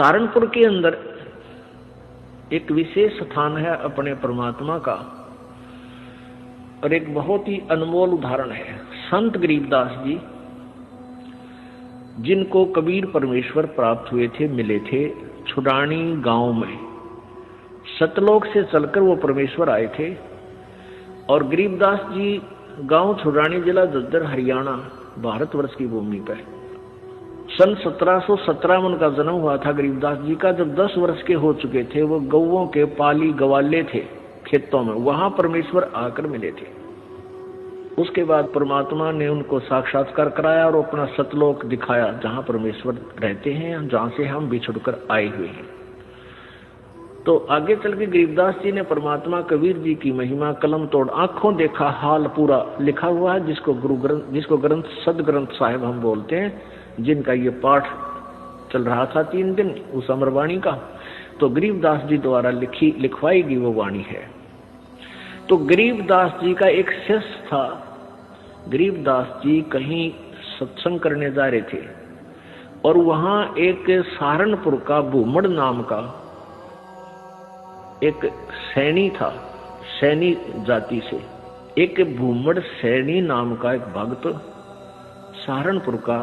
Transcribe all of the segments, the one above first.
सहारनपुर के अंदर एक विशेष स्थान है अपने परमात्मा का, और एक बहुत ही अनमोल उदाहरण है संत गरीबदास जी, जिनको कबीर परमेश्वर प्राप्त हुए थे, मिले थे छुडानी गांव में। सतलोक से चलकर वो परमेश्वर आए थे, और गरीबदास जी गांव छुडानी, जिला झज्जर, हरियाणा, भारतवर्ष की भूमि पर सन 1717 में उनका जन्म हुआ था गरीबदास जी का। जब 10 वर्ष के हो चुके थे, वो गौओं के पाली गवाले थे खेतों में, वहां परमेश्वर आकर मिले थे। उसके बाद परमात्मा ने उनको साक्षात्कार कराया और अपना सतलोक दिखाया, जहां परमेश्वर रहते हैं, जहां से हम बिछुड़कर आए हुए हैं। तो आगे चल के गरीबदास जी ने परमात्मा कबीर जी की महिमा कलम तोड़ आंखों देखा हाल पूरा लिखा हुआ है, जिसको ग्रंथ सदग्रंथ साहिब हम बोलते हैं, जिनका ये पाठ चल रहा था 3 दिन उस अमरवाणी का। तो गरीबदास जी द्वारा लिखवाई गई वो वाणी है। तो गरीबदास जी का एक शिष्य था। गरीबदास जी कहीं सत्संग करने जा रहे थे, और वहां एक सहारनपुर का भूमड़ नाम का एक सैनी था, सैनी जाति से एक भूमड़ सैनी नाम का एक भक्त सहारनपुर का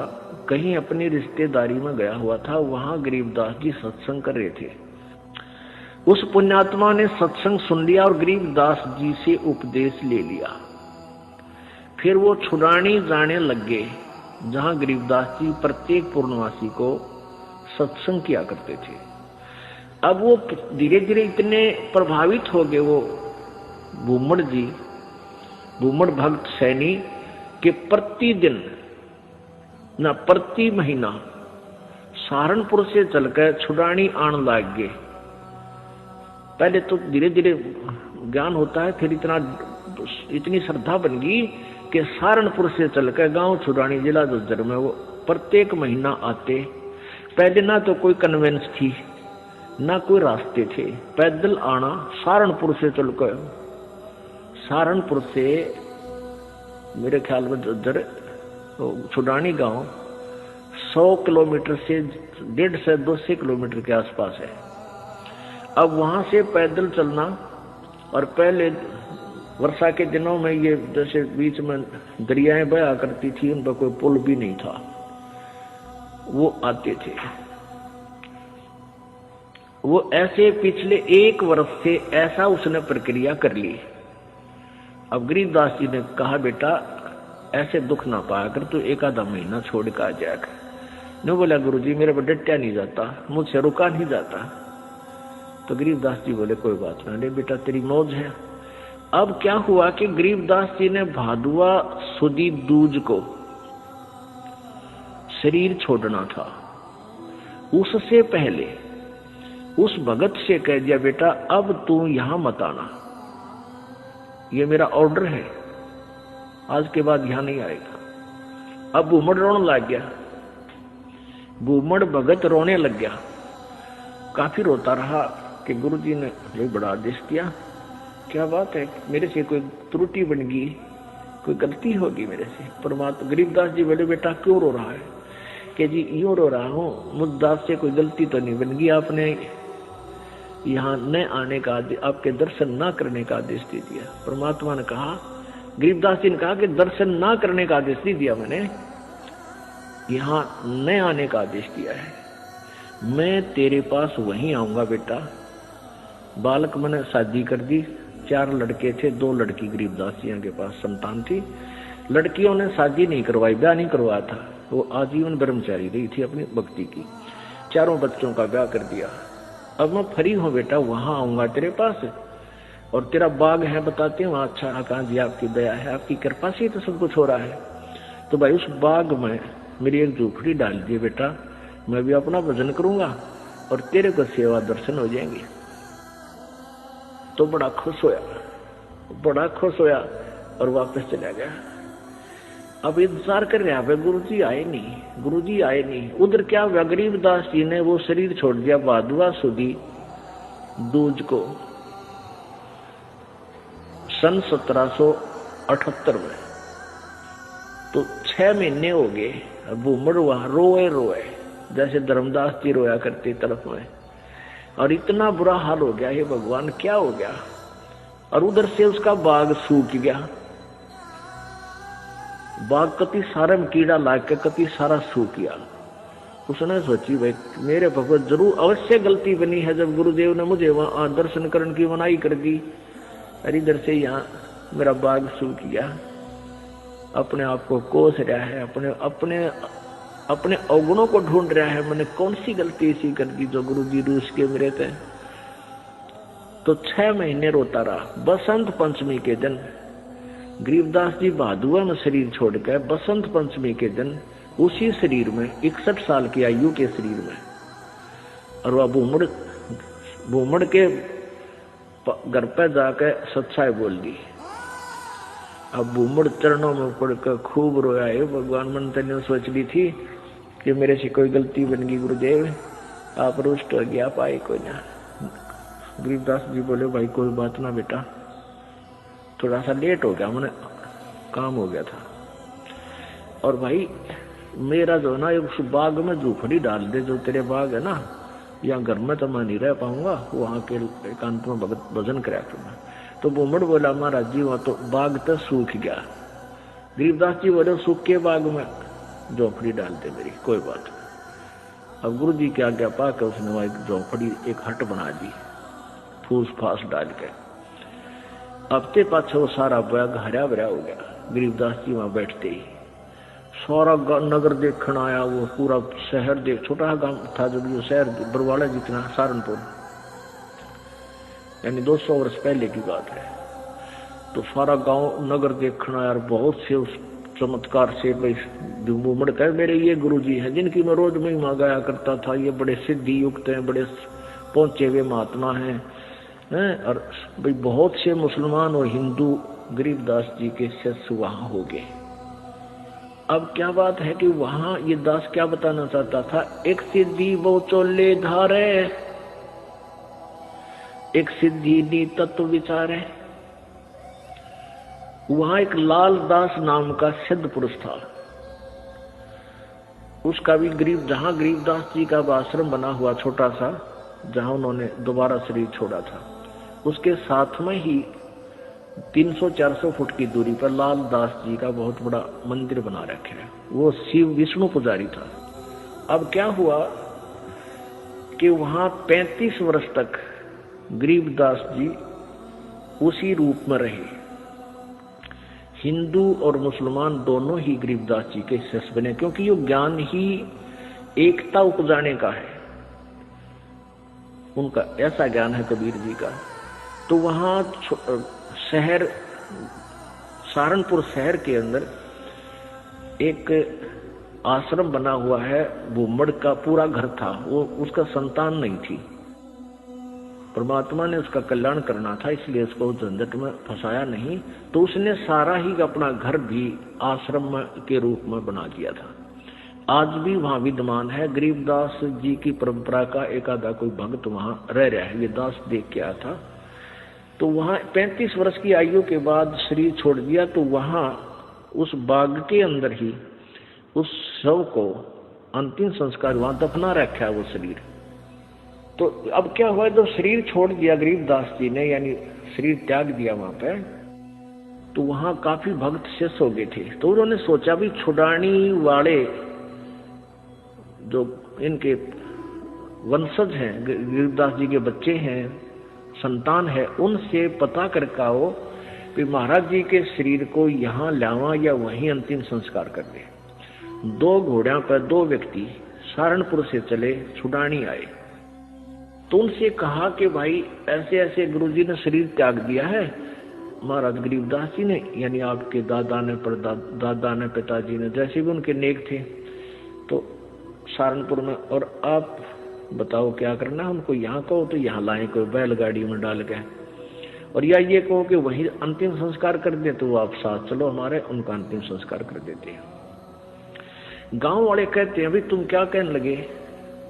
कहीं अपनी रिश्तेदारी में गया हुआ था। वहां गरीबदास जी सत्संग कर रहे थे। उस पुण्यात्मा ने सत्संग सुन लिया और गरीबदास जी से उपदेश ले लिया। फिर वो छुडानी जाने लग गए, जहां गरीबदास जी प्रत्येक पूर्णवासी को सत्संग किया करते थे। अब वो धीरे धीरे इतने प्रभावित हो गए वो भूमड़ जी, भूमड़ भक्त सैनी, के प्रतिदिन ना प्रति महीना सहारनपुर से चलकर छुडानी आने लग गए। पहले तो धीरे धीरे ज्ञान होता है, फिर इतनी श्रद्धा बन गई कि सहारनपुर से चलकर गांव छुडानी, जिला झज्जर में वो प्रत्येक महीना आते। पहले ना तो कोई कन्वेंस थी, ना कोई रास्ते थे, पैदल आना सहारनपुर से चलकर। सहारनपुर से मेरे ख्याल में झज्जर छुडानी गांव 100 किलोमीटर से 150 से 200 किलोमीटर के आसपास है। अब वहां से पैदल चलना, और पहले वर्षा के दिनों में ये जैसे बीच में दरियाएं बहा करती थी, उन पर कोई पुल भी नहीं था, वो आते थे। वो ऐसे पिछले 1 वर्ष से ऐसा उसने प्रक्रिया कर ली। अब गरीबदास जी ने कहा, बेटा ऐसे दुख ना पाया कर, तो 1 आधा महीना छोड़ कर आ जाएगा। ने बोला, गुरुजी मेरे को डटया नहीं जाता, मुझसे रुका नहीं जाता। तो गरीबदास जी बोले, कोई बात नहीं बेटा, तेरी मौज है। अब क्या हुआ कि गरीबदास जी ने भादुआ सुदी दूज को शरीर छोड़ना था। उससे पहले उस भगत से कह दिया, बेटा अब तू यहां मत आना, ये मेरा ऑर्डर है, आज के बाद यहां नहीं आएगा। अब भूमड़ रोने लग गया, भूमड़ भगत रोने लग गया। काफी रोता रहा कि गुरुजी ने ये बड़ा आदेश किया, क्या बात है, मेरे से कोई त्रुटि बन गई, कोई गलती होगी मेरे से। परमात्मा गरीबदास जी बोले, बेटा क्यों रो रहा है? कि जी यूं रो रहा हूं, मुझदास से कोई गलती तो नहीं बन गई, आपने यहाँ न आने का, आपके दर्शन ना करने का आदेश दे दिया। परमात्मा ने कहा, गरीबदास जी ने कहा कि दर्शन ना करने का आदेश नहीं दिया मैंने, यहां न आने का आदेश दिया है। मैं तेरे पास वहीं आऊंगा बेटा। बालक मैंने शादी कर दी, 4 लड़के थे, 2 लड़की गरीबदास जी के पास संतान थी। लड़कियों ने शादी नहीं करवाई, ब्याह नहीं करवाया था, वो आजीवन ब्रह्मचारी रही थी अपनी भक्ति की। 4 बच्चों का ब्याह कर दिया। अब मैं फ्री हूं बेटा, वहां आऊंगा तेरे पास, और तेरा बाग है बताते हैं वहां, अच्छा आकाश जी आपकी दया है, आपकी कृपा से तो सब कुछ हो रहा है। तो भाई उस बाग में मेरी एक झोपड़ी डाल दिए बेटा, मैं भी अपना भजन करूंगा और तेरे को सेवा दर्शन हो जाएंगे। तो बड़ा खुश होया और वापस चला गया। अब इंतजार कर रहा है, गुरुजी आए नहीं। उधर क्या हुआ, गरीबदास जी ने वो शरीर छोड़ दिया भादुआ सुदी दूज को सन 1778 में। तो 6 महीने हो गए, भूमड़ वहां रोए जैसे धर्मदास जी रोया करते तरफ में। और इतना बुरा हाल हो गया, हे भगवान क्या हो गया। और उधर से उसका बाग सूख गया, बाग कति सारे में कीड़ा लाग के कति सारा सूख गया। उसने सोची भाई मेरे भगवत जरूर अवश्य गलती बनी है जब गुरुदेव ने मुझे वहां दर्शन करने की मनाही कर दी। अरे इधर से यहाँ मेरा बाग सूख गया। अपने आप को कोस रहा है, अपने अपने अपने अवगुणों को ढूंढ रहा है, मैंने कौन सी गलती ऐसी कर दी जो गुरु जी रूस के मेरे थे। तो 6 महीने रोता रहा। बसंत पंचमी के दिन गरीबदास जी बहादुआ में शरीर छोड़कर बसंत पंचमी के दिन उसी शरीर में 61 साल की आयु के शरीर में, और वह भूमड़ के घर पर जाकर सच्चाई बोल दी। अब भूमड़ चरणों में पड़कर खूब रोया, है भगवान मन ने सोच ली थी कि मेरे से कोई गलती बन गई गुरुदेव, आप रुष्ट हो गया पाए कोई ना। गरीबदास जी बोले भाई कोई बात ना बेटा, थोड़ा सा लेट हो गया, मैंने काम हो गया था। और भाई मेरा जो है ना उस बाग में झूपड़ी डाल दे, जो तेरे बाग है ना, यहाँ घर में तो मैं नहीं रह पाऊंगा, वहां के एकांत में भगत भजन कराया तुम्हें। तो भूमड़ बोला महाराज जी वहां तो बाग तो सूख गया। गरीबदास जी बोले सूख के बाग में झोपड़ी डाल दे मेरी, कोई बात नहीं। अब गुरु जी की आज्ञा पाकर उसने वहां एक झोपड़ी एक हट बना दी फूस फास डाल के। हफ्ते पाछे वो सारा बाग हरा भरा हो गया। गरीबदास जी वहां बैठते ही सारा नगर देखना आया, वो पूरा शहर देख, छोटा गांव था जो शहर बरवाड़ा जितना, सहारनपुर, यानी 200 वर्ष पहले की बात है। तो सारा गांव नगर देखना यार, बहुत से उस चमत्कार से भाई भूमड़ कहे मेरे ये गुरु जी हैं जिनकी मैं रोज महिमा गाया करता था, ये बड़े सिद्धि युक्त हैं, बड़े पहुंचे हुए महात्मा हैं। और भाई बहुत से मुसलमान और हिंदू गरीबदास जी के शिष्य वहां हो गए। अब क्या बात है कि वहां ये दास क्या बताना चाहता था, एक सिद्धि वो चोले धारे, एक सिद्धि नी तत्व विचारे। वहां एक लाल दास नाम का सिद्ध पुरुष था, उसका भी जहां गरीबदास जी का आश्रम बना हुआ छोटा सा, जहां उन्होंने दोबारा शरीर छोड़ा था, उसके साथ में ही 300-400 फुट की दूरी पर लाल दास जी का बहुत बड़ा मंदिर बना रखा है। वो शिव विष्णु पुजारी था। अब क्या हुआ कि वहां 35 वर्ष तक गरीबदास जी उसी रूप में रहे। हिंदू और मुसलमान दोनों ही गरीबदास जी के शिष्य बने, क्योंकि ये ज्ञान ही एकता उपजाने का है, उनका ऐसा ज्ञान है कबीर जी का। तो वहां शहर सहारनपुर शहर के अंदर एक आश्रम बना हुआ है, भूमड़ का पूरा घर था, वो उसका संतान नहीं थी। परमात्मा ने उसका कल्याण करना था, इसलिए उसको झंझट में फंसाया नहीं, तो उसने सारा ही अपना घर भी आश्रम के रूप में बना दिया था। आज भी वहां विद्यमान है। गरीबदास जी की परंपरा का एक आधा कोई भक्त वहां रह रहा है, ये दास देख के आया था। तो वहां 35 वर्ष की आयु के बाद शरीर छोड़ दिया, तो वहां उस बाग के अंदर ही उस शव को अंतिम संस्कार वहां दफना रखा है वो शरीर। तो अब क्या हुआ, जब शरीर छोड़ दिया गरीबदास जी ने, यानी शरीर त्याग दिया वहां पे, तो वहां काफी भक्त शेष हो गए थे। तो उन्होंने सोचा भी छुड़ानी वाले जो इनके वंशज हैं, गरीबदास जी के बच्चे हैं, संतान है, उनसे पता करके आओ कि महाराज जी के शरीर को यहाँ लावा या वहीं अंतिम संस्कार कर दे। 2 घोड़ों पर 2 व्यक्ति सहारनपुर से चले, छुड़ानी आए। तो उनसे कहा कि भाई ऐसे ऐसे गुरुजी ने शरीर त्याग दिया है, महाराज गरीबदास जी ने, यानी आपके दादा ने दादा ने पिताजी ने, जैसे भी उनके नेक थे, तो सहारनपुर में, और आप बताओ क्या करना है। उनको यहाँ कहो तो यहाँ लाए कोई बैलगाड़ी में डाल के, और या ये कहो कि वही अंतिम संस्कार कर दे, तो आप साथ चलो हमारे, उनका अंतिम संस्कार कर देते हैं। गांव वाले कहते हैं भाई तुम क्या कहने लगे,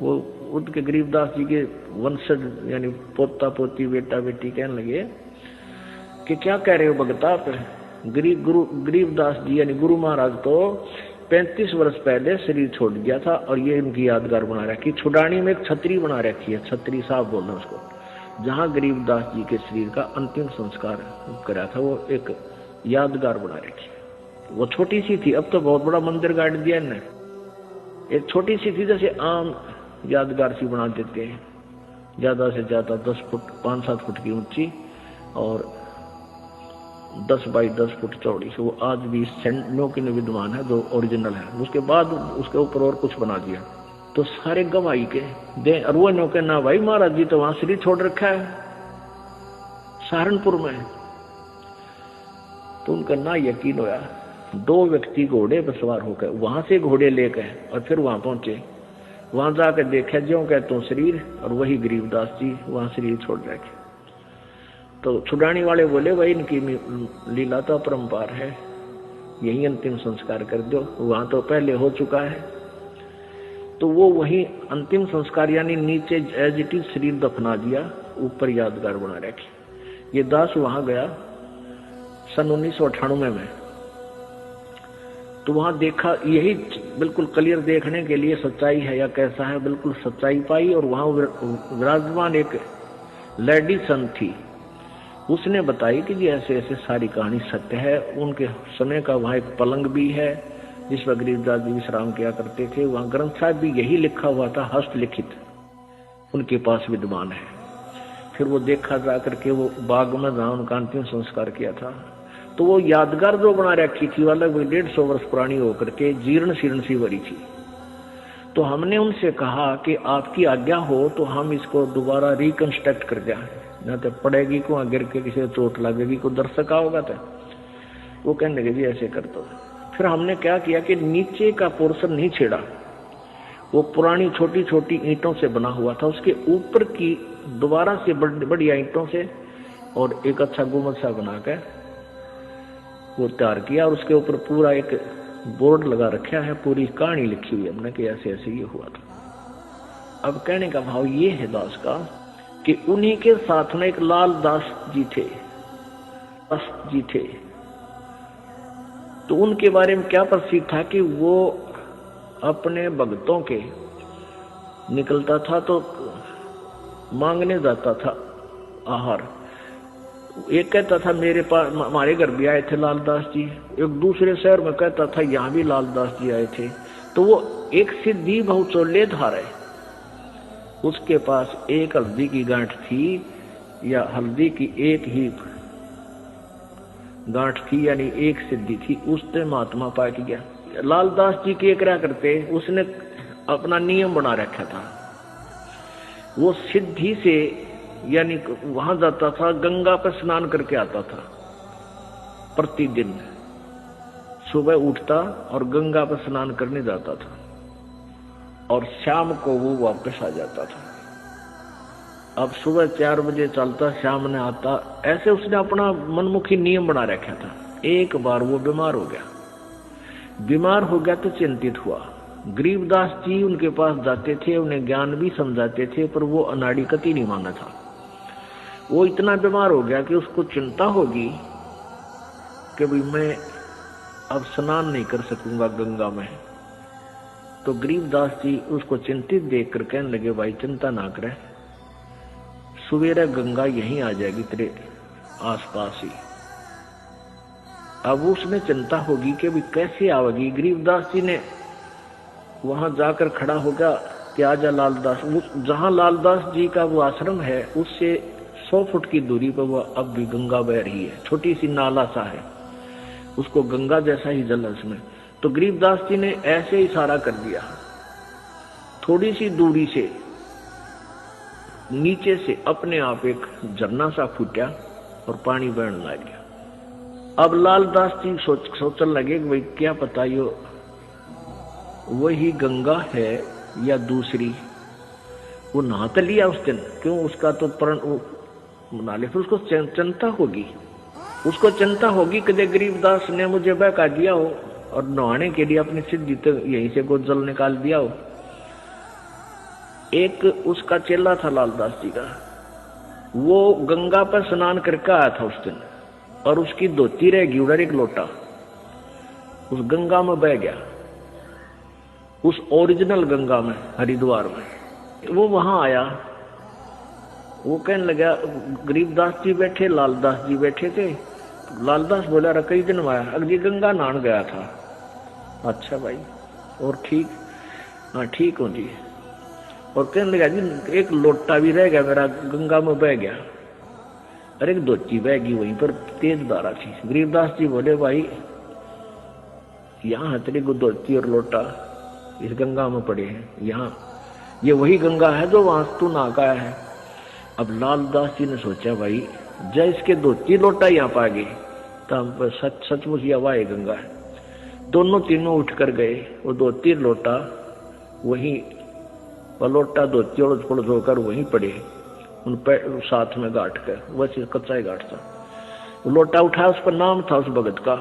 वो उनके गरीबदास जी के वंशज यानी पोता पोती बेटा बेटी कहने लगे कि क्या कह रहे हो भगत आप, गरीबदास जी यानी गुरु महाराज तो 35 वर्ष पहले शरीर छोड़ दिया था और ये इनकी यादगार बना रखी। छुडानी में एक छतरी बना रखी है, छतरी साहब बोलना उसको, जहाँ गरीबदास जी के शरीर का अंतिम संस्कार करा था, वो एक यादगार बना रखी। वो छोटी सी थी, अब तो बहुत बड़ा मंदिर गाड़ दिया इन्हें। एक छोटी सी थी, जैसे आम यादगार सी बना देते हैं, ज्यादा से ज्यादा 10 फुट 5-7 फुट की ऊंची और 10 बाई 10 फुट चौड़ी। वो आज भी सेंटनों की विद्यमान है, जो ओरिजिनल है। उसके बाद उसके ऊपर और कुछ बना दिया, तो सारे गवाही के दे अरुणों के ना भाई महाराज जी तो वहां शरीर छोड़ रखा है सहारनपुर में। तो उनका ना यकीन होया, 2 व्यक्ति घोड़े पर सवार होकर वहां से घोड़े लेकर और फिर वहां पहुंचे। वहां जाकर देखा ज्यों कहते तो शरीर, और वही गरीबदास जी वहां शरीर छोड़ रखे। तो छुड़ानी वाले बोले भाई इनकी लीला तो अपरंपार है, यही अंतिम संस्कार कर दो, वहां तो पहले हो चुका है। तो वो वही अंतिम संस्कार यानी नीचे एज इट इज शरीर दफना दिया, ऊपर यादगार बना रखी। ये दास वहां गया सन 1998 में, तो वहां देखा, यही बिल्कुल क्लियर देखने के लिए सच्चाई है या कैसा है, बिल्कुल सच्चाई पाई। और वहां विराजमान एक लेडी संत थी, उसने बताई कि जी ऐसे ऐसे सारी कहानी सत्य है। उनके समय का वहां एक पलंग भी है जिस पर गरीबदास जी विश्राम किया करते थे। वहां ग्रंथ साहब भी यही लिखा हुआ था, हस्तलिखित उनके पास विद्यमान है। फिर वो देखा जा करके वो बाग में जहां उनका अंतिम संस्कार किया था, तो वो यादगार जो बना रखी थी वो अलग 150 वर्ष पुरानी होकर के जीर्ण शीर्ण सी भरी थी। तो हमने उनसे कहा कि आपकी आज्ञा हो तो हम इसको दोबारा रिकंस्ट्रक्ट कर दिया, न तो पड़ेगी को गिर के किसी को चोट लगेगी, को दर्शक होगा। तो वो कहने लगे जी ऐसे कर दो। फिर हमने क्या किया कि नीचे का पोर्शन नहीं छेड़ा, वो पुरानी छोटी छोटी ईंटों से बना हुआ था, उसके ऊपर की दोबारा से बढ़िया ईंटों से और एक अच्छा गुम्बद सा बनाकर वो तैयार किया। और उसके ऊपर पूरा एक बोर्ड लगा रखा है, पूरी कहानी लिखी हुई है हमने कि ऐसे ऐसे ये हुआ था। अब कहने का भाव ये है दास का कि उन्हीं के साथ में एक लाल दास जी थे। तो उनके बारे में क्या प्रसिद्ध था कि वो अपने भक्तों के निकलता था तो मांगने जाता था आहार। एक कहता था मेरे पास, हमारे घर भी आए थे लालदास जी, एक दूसरे शहर में कहता था यहाँ भी लालदास जी आए थे। तो वो एक सिद्धि बहुचोलेधार है, उसके पास एक हल्दी की गांठ थी या हल्दी की एक ही गांठ थी, यानी एक सिद्धि थी, उसने महात्मा पा गया। लालदास जी के क्या करते, उसने अपना नियम बना रखा था। वो सिद्धि से यानी वहां जाता था, गंगा पर स्नान करके आता था प्रतिदिन, सुबह उठता और गंगा पर स्नान करने जाता था और शाम को वो वापस आ जाता था। अब सुबह 4 बजे चलता, शाम ने आता, ऐसे उसने अपना मनमुखी नियम बना रखा था। एक बार वो बीमार हो गया तो चिंतित हुआ। गरीबदास जी उनके पास जाते थे, उन्हें ज्ञान भी समझाते थे, पर वो अनाड़ी कति नहीं माना था। वो इतना बीमार हो गया कि उसको चिंता होगी कि भाई मैं अब स्नान नहीं कर सकूंगा गंगा में। तो गरीबदास जी उसको चिंतित देखकर कहने लगे भाई चिंता ना करे, सवेरे गंगा यहीं आ जाएगी तेरे आसपास ही। अब उसने चिंता होगी कि भाई कैसे आवेगी। गरीबदास जी ने वहां जाकर खड़ा होगा कि आजा लालदास। जहां लालदास जी का वो आश्रम है उससे 100 फुट की दूरी पर वो अब भी गंगा बह रही है, छोटी सी नाला सा है, उसको गंगा जैसा ही जल है उसमें। तो गरीबदास जी ने ऐसे इशारा कर दिया, थोड़ी सी दूरी से नीचे से अपने आप एक झरना सा फूटा और पानी बहने लग गया। अब लालदास जी सोचने लगे कि भाई क्या पता ये वही गंगा है या दूसरी। वो नहा तो लिया उस दिन, क्यों उसका तो प्रण बना ले, फिर उसको चिंता होगी कि गरीबदास ने मुझे बहका दिया हो और नहाने के लिए अपनी सिद्धि तो यहीं से गोजल निकाल दिया हो। एक उसका चेला था लालदास जी का, वो गंगा पर स्नान करके आया था उस दिन, और उसकी धोती रह गई उधर एक लोटा, उस गंगा में बह गया। उस ओरिजिनल गंगा में, हरिद्वार में। वो वहां आया, वो कहने लगा, गरीबदास जी बैठे, लालदास जी बैठे थे। लालदास बोला, रहा कई दिन आया, अगली गंगा नहान गया था। अच्छा भाई, और ठीक? हाँ ठीक हूँ जी। और कहने लगा, जी एक लोटा भी रह गया मेरा, गंगा में बह गया। अरे एक धोती बह गई वहीं पर, तेज धारा थी। गरीबदास जी बोले, भाई यहाँ तेरी को धोती और लोटा इस गंगा में पड़े हैं, यहाँ ये वही गंगा है जो वहां तू नहा का है। अब लालदास जी ने सोचा, भाई जय इसके धोती लोटा यहाँ पा गए तो सचमुच यह वाह गंगा है। दोनों तीनों उठ कर गए, वो धोती लोटा वही, लोटा धोती और थोड़ा धोकर वहीं पड़े, उन साथ में गांठ कर, वैसे कच्चा ही गांठ था। वो लोटा उठाया, उस पर नाम था उस भगत का,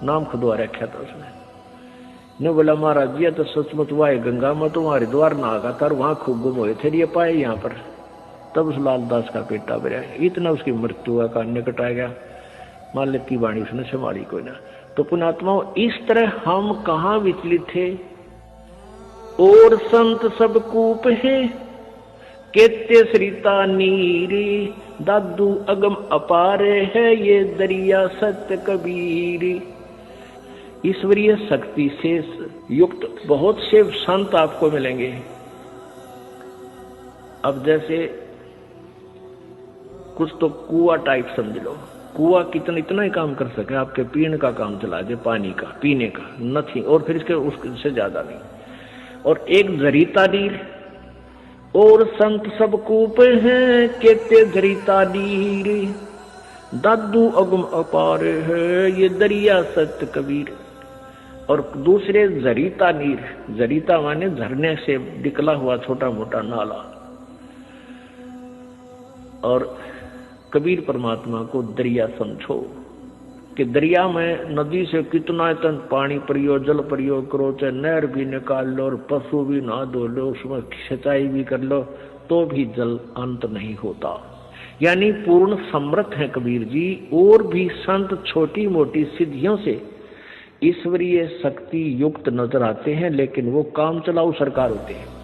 नाम खुदवा रखा था उसने। ने बोला, महाराज जी तो सचमुच वाह गंगा में, तो वहां हरिद्वार नहा था, वहां खूब गुम हुए थे, ये पाए यहाँ पर। तब उस लालदास का पेटा भरा, इतना उसकी मृत्यु का निकट आ गया। मालिक की वाणी उसने संभाली कोई ना। तो पुण्यात्माओं, इस तरह हम कहाँ विचलित थे। और संत सब कूप है, केते सरिता नीरी, दादू अगम अपारे है, ये दरिया सत्य कबीरी। ईश्वरीय शक्ति से युक्त बहुत से संत आपको मिलेंगे। अब जैसे कुछ तो कुआ टाइप समझ लो, कुआ कितना इतना ही काम कर सके, आपके पीने का काम चला दे, पानी का, पीने का नथिंग, और फिर इसके उससे ज्यादा नहीं। और एक जरीता नीर, और संत सब कूप हैं, केते जरीता नीर, दादू अगम अपार है, ये दरिया सत्य कबीर। और दूसरे जरीता नीर, जरीता माने झरने से निकला हुआ छोटा मोटा नाला। और कबीर परमात्मा को दरिया समझो कि दरिया में नदी से कितना इतना पानी प्रयोग, जल प्रयोग करो, चाहे नहर भी निकाल लो और पशु भी नहा धो लो, उसमें सिंचाई भी कर लो, तो भी जल अंत नहीं होता। यानी पूर्ण समर्थ है कबीर जी। और भी संत छोटी मोटी सिद्धियों से ईश्वरीय शक्ति युक्त नजर आते हैं, लेकिन वो काम चलाऊ सरकार होते हैं।